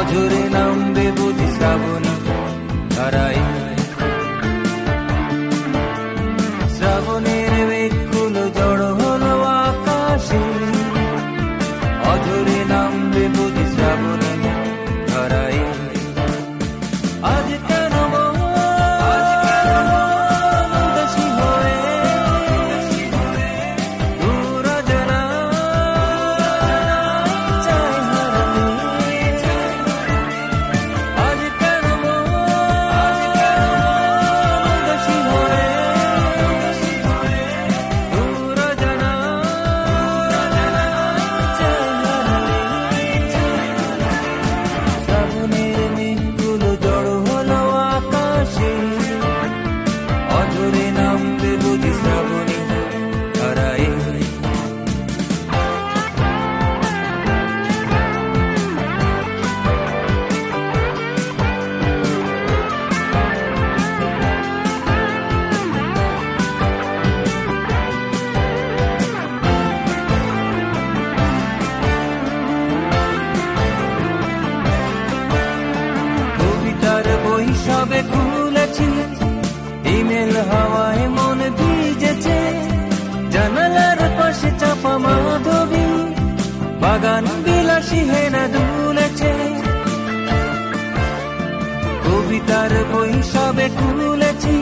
অঝরে নামবে বুঝি শ্রাবণী ধারায়। শ্রাবণের মেঘগুলো জড়ো হলো আকাশে, অঝরে নামবে বুঝি শ্রাবণী ধারায়। আজ কেন উদাসী হয়ে দূর অজানা চায় হারাতে। আজ কেন উদাসী হয়ে দূর অজানা চায় হারাতে। শ্রাবণের মেঘগুলো জড়ো হলো আকাশে, অঝরে নামবে বুঝি শ্রাবণী ধারায়। কবিতার বই সবে খুলেছি, ইমেল হাওয়ায় মন ভিজেছে। জানালার পাশে চাপা মাধবী, বাগান বিলাসী হেনা দুলেছে। কবিতার বই সবে খুলেছি,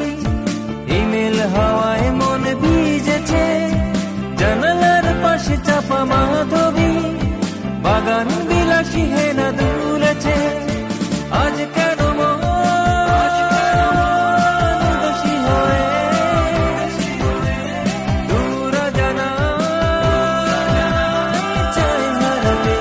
ইমেল হাওয়ায় মন ভিজেছে। জানালার পাশে চাপা মাধবী, বাগান বিলাসী হেনা দুলেছে। আজ কেন উদাসী হয়ে দূর অজানা চায় হারাতে।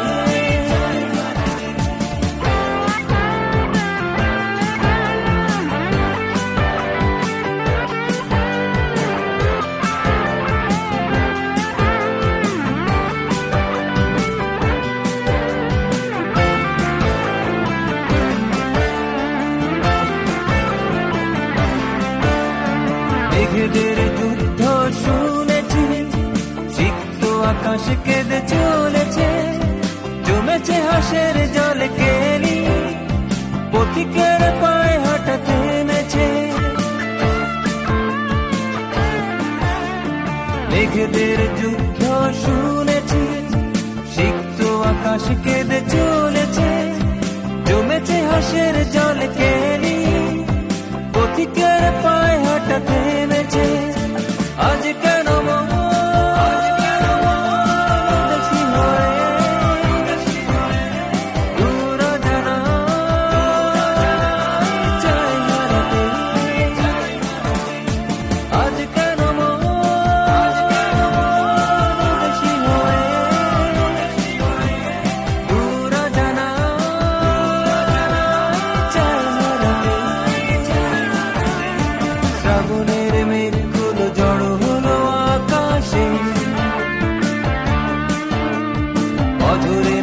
মেঘেদের যুদ্ধ শুনেছি, সিক্ত আকাশ কেঁদে চলেছে। জমেছে হাসের জল কেলি, পথিকের পায়ে হাঁটা থেমেছে। মেঘেদের যুদ্ধ শুনেছি, সিক্ত আকাশ কেঁদে চলেছে। জমেছে হাসের জল কেলি, পথিকের পায়ে হাঁটা থেমেছে। আজ কেন উদাসী হয়ে দূর অজানা চায় হারাতে। আজ কেন উদাসী হয়ে দূর অজানা চায় হারাতে। শ্রাবণের মেঘগুলো জড়ো হলো আকাশে, অঝরে